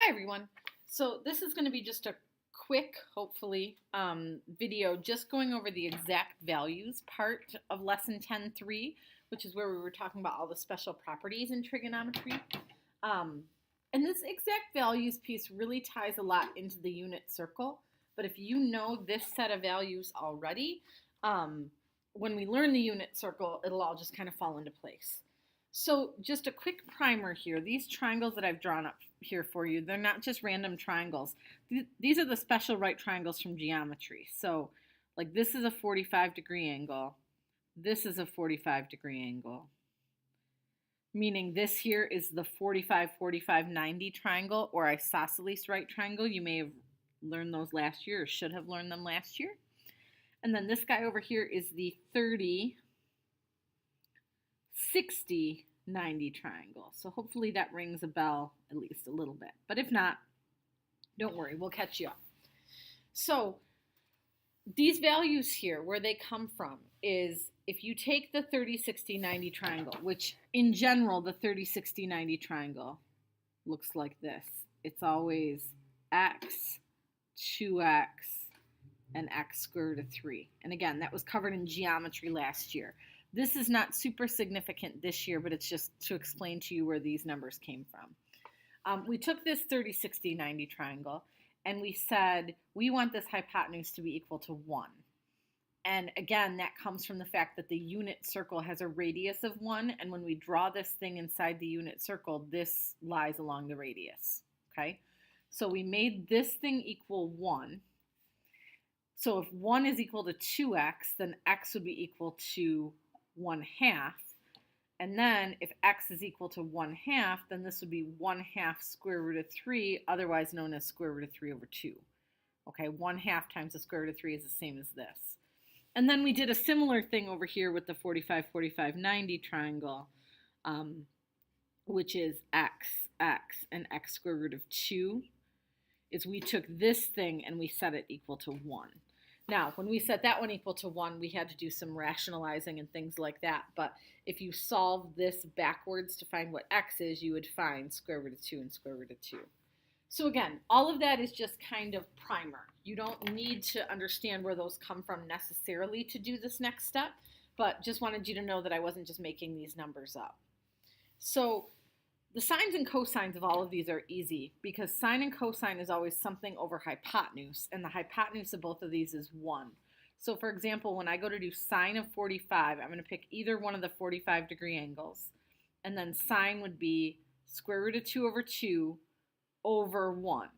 Hi everyone. So this is going to be just a quick, hopefully, video just going over the exact values part of lesson 10.3, which is where we were talking about all the special properties in trigonometry. And this exact values piece really ties a lot into the unit circle. But if you know this set of values already, when we learn the unit circle, it'll all just kind of fall into place. So just a quick primer here. These triangles that I've drawn up here for you, they're not just random triangles. These are the special right triangles from geometry. So like this is a 45-degree angle. This is a 45-degree angle. Meaning this here is the 45, 45, 90 triangle or isosceles right triangle. You may have learned those last year or should have learned them last year. And then this guy over here is the 30, 60, 90 triangle. So hopefully that rings a bell at least a little bit. But if not, don't worry, we'll catch you up. So these values here, where they come from is if you take the 30, 60, 90 triangle, which in general, the 30, 60, 90 triangle looks like this. It's always x, 2x, and x square root of 3. And again, that was covered in geometry last year. This is not super significant this year, but it's just to explain to you where these numbers came from. We took this 30, 60, 90 triangle, and we said we want this hypotenuse to be equal to 1. And again, that comes from the fact that the unit circle has a radius of 1, and when we draw this thing inside the unit circle, this lies along the radius, okay? So we made this thing equal 1. So if 1 is equal to 2x, then x would be equal to 1/2. And then if x is equal to 1/2, then this would be 1/2 square root of 3, otherwise known as square root of 3 over 2. Okay, 1/2 times the square root of 3 is the same as this. And then we did a similar thing over here with the 45, 45, 90 triangle, which is x, and x square root of 2, is we took this thing and we set it equal to 1. Now, when we set that one equal to 1, we had to do some rationalizing and things like that. But if you solve this backwards to find what x is, you would find square root of 2 and square root of 2. So again, all of that is just kind of primer. You don't need to understand where those come from necessarily to do this next step, but just wanted you to know that I wasn't just making these numbers up. So the sines and cosines of all of these are easy because sine and cosine is always something over hypotenuse, and the hypotenuse of both of these is 1. So for example, when I go to do sine of 45, I'm going to pick either one of the 45-degree angles, and then sine would be square root of 2 over 2 over 1.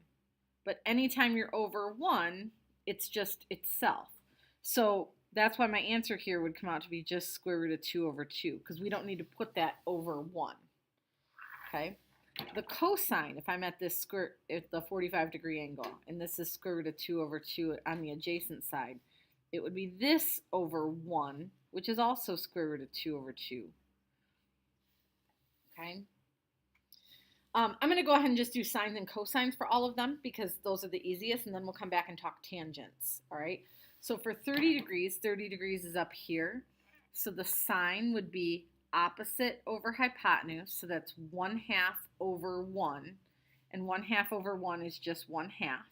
But anytime you're over 1, it's just itself. So that's why my answer here would come out to be just square root of 2 over 2, because we don't need to put that over 1. Okay, the cosine, if I'm at this at the 45-degree angle, and this is square root of 2 over 2 on the adjacent side, it would be this over 1, which is also square root of 2 over 2. Okay, I'm going to go ahead and just do sines and cosines for all of them because those are the easiest, and then we'll come back and talk tangents. All right, so for 30 degrees is up here, so the sine would be opposite over hypotenuse, so that's 1/2 over 1, and 1/2 over 1 is just 1/2.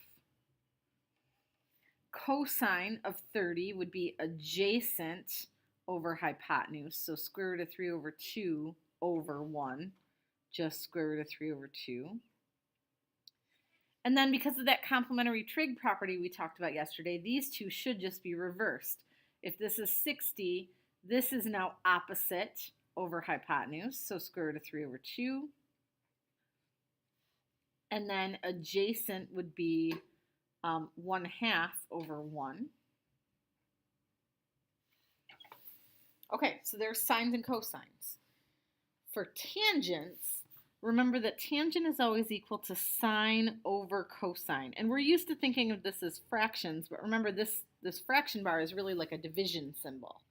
Cosine of 30 would be adjacent over hypotenuse, so square root of 3 over 2 over 1, just square root of 3 over 2. And then because of that complementary trig property we talked about yesterday, these two should just be reversed. If this is 60, this is now opposite over hypotenuse, so square root of 3 over 2. And then adjacent would be 1/2 over 1. Okay, so there's sines and cosines. For tangents, remember that tangent is always equal to sine over cosine. And we're used to thinking of this as fractions, but remember this fraction bar is really like a division symbol.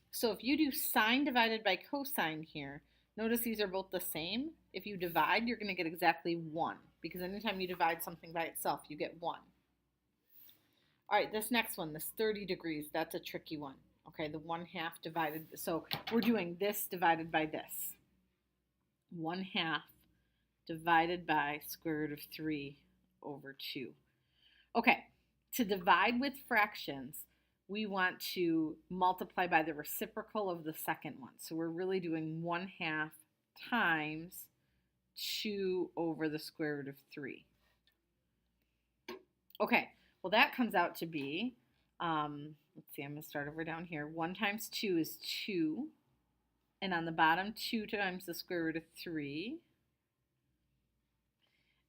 So if you do sine divided by cosine here, notice these are both the same. If you divide, you're going to get exactly 1, because anytime you divide something by itself, you get 1. All right, this next one, this 30 degrees, that's a tricky one. Okay, the 1/2 divided, so we're doing this divided by this. 1/2 divided by square root of 3 over 2. Okay, to divide with fractions, we want to multiply by the reciprocal of the second one. So we're really doing 1/2 times 2 over the square root of 3. Okay, well that comes out to be, let's see, I'm going to start over down here. 1 times 2 is 2. And on the bottom, 2 times the square root of 3.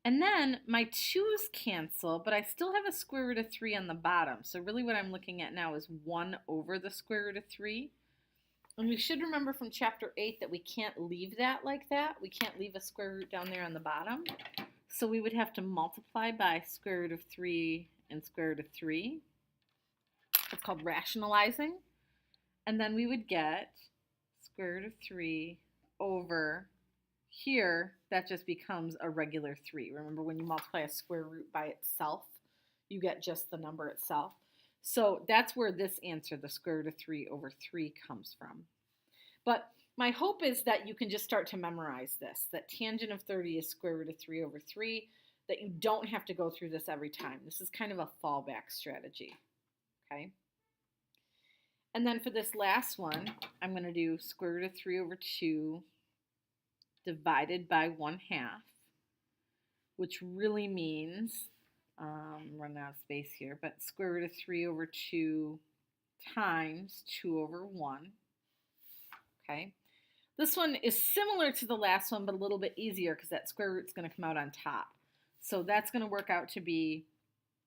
And then my 2's cancel, but I still have a square root of 3 on the bottom. So really what I'm looking at now is 1 over the square root of 3. And we should remember from chapter 8 that we can't leave that like that. We can't leave a square root down there on the bottom. So we would have to multiply by square root of 3 and square root of 3. It's called rationalizing. And then we would get square root of 3 over here. That just becomes a regular 3. Remember, when you multiply a square root by itself, you get just the number itself. So that's where this answer, the square root of 3 over 3, comes from. But my hope is that you can just start to memorize this, that tangent of 30 is square root of 3 over 3, that you don't have to go through this every time. This is kind of a fallback strategy, okay? And then for this last one, I'm going to do square root of 3 over 2 divided by 1/2, which really means, running out of space here, but square root of 3 over 2 times 2 over 1, okay? This one is similar to the last one, but a little bit easier because that square root is going to come out on top. So that's going to work out to be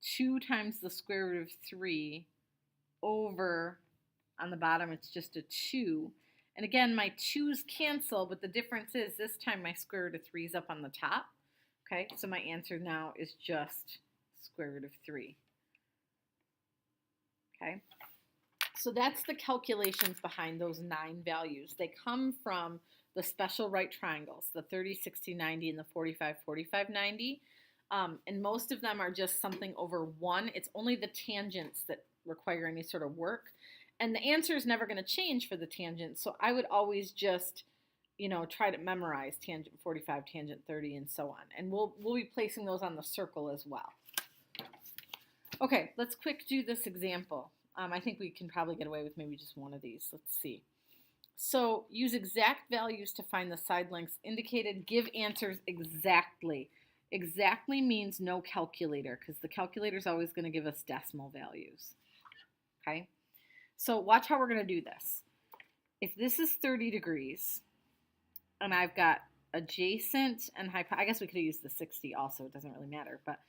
2 times the square root of 3 over, on the bottom it's just a 2. And again, my 2's cancel, but the difference is this time my square root of 3 is up on the top. Okay, so my answer now is just square root of 3. Okay. So that's the calculations behind those 9 values. They come from the special right triangles, the 30, 60, 90, and the 45, 45, 90. And most of them are just something over 1. It's only the tangents that require any sort of work. And the answer is never going to change for the tangent. So I would always just, try to memorize tangent 45, tangent 30, and so on. And we'll be placing those on the circle as well. Okay, let's quick do this example. I think we can probably get away with maybe just one of these. Let's see. So use exact values to find the side lengths indicated. Give answers exactly. Exactly means no calculator, because the calculator is always going to give us decimal values. Okay? So watch how we're going to do this. If this is 30 degrees, and I've got adjacent and I guess we could use the 60 also. It doesn't really matter. But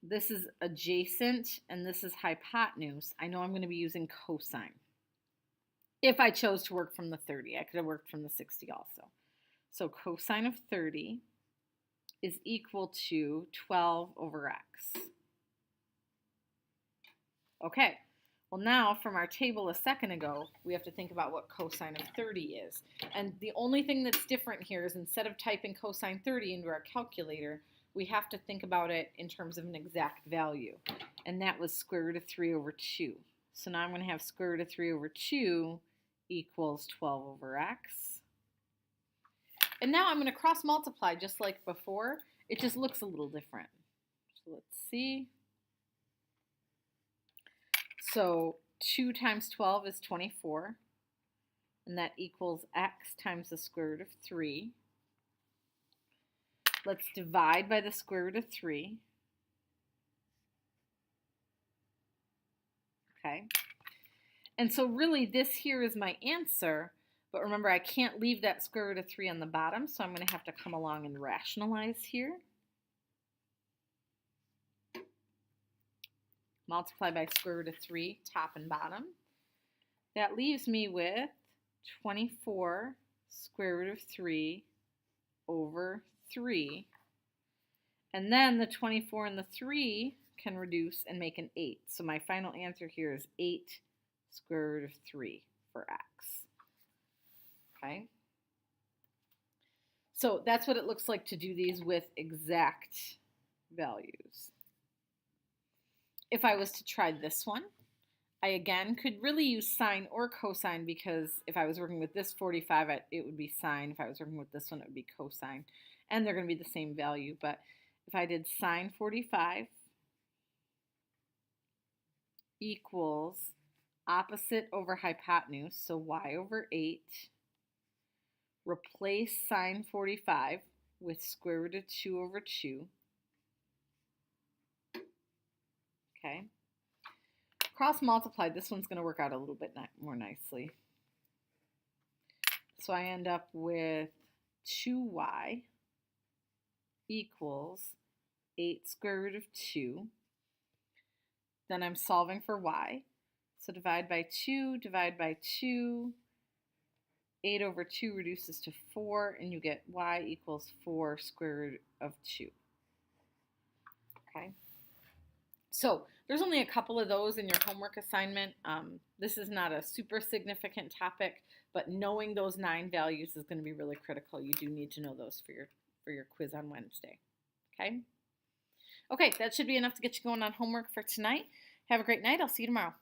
this is adjacent, and this is hypotenuse. I know I'm going to be using cosine. If I chose to work from the 30, I could have worked from the 60 also. So cosine of 30 is equal to 12 over x. Okay, well now from our table a second ago, we have to think about what cosine of 30 is. And the only thing that's different here is instead of typing cosine 30 into our calculator, we have to think about it in terms of an exact value. And that was square root of 3 over 2. So now I'm going to have square root of 3 over 2 equals 12 over x. And now I'm going to cross multiply just like before. It just looks a little different. So let's see. So 2 times 12 is 24. And that equals x times the square root of 3. Let's divide by the square root of 3. Okay. And so really this here is my answer, but remember I can't leave that square root of 3 on the bottom, so I'm going to have to come along and rationalize here. Multiply by square root of 3, top and bottom. That leaves me with 24 square root of 3 over 3. And then the 24 and the 3 can reduce and make an 8. So my final answer here is 8 square root of 3 for x. Okay? So that's what it looks like to do these with exact values. If I was to try this one, I again could really use sine or cosine, because if I was working with this 45, it would be sine. If I was working with this one, it would be cosine. and they're going to be the same value. But if I did sine 45 equals opposite over hypotenuse, so y over 8, replace sine 45 with square root of 2 over 2. Okay. Cross multiply, this one's going to work out a little bit more nicely. So I end up with 2y equals 8 square root of 2. Then I'm solving for y. So divide by 2, divide by 2. 8 over 2 reduces to 4, and you get y equals 4 square root of 2. Okay. So there's only a couple of those in your homework assignment. This is not a super significant topic, but knowing those 9 values is going to be really critical. You do need to know those for your quiz on Wednesday. Okay? Okay, that should be enough to get you going on homework for tonight. Have a great night. I'll see you tomorrow.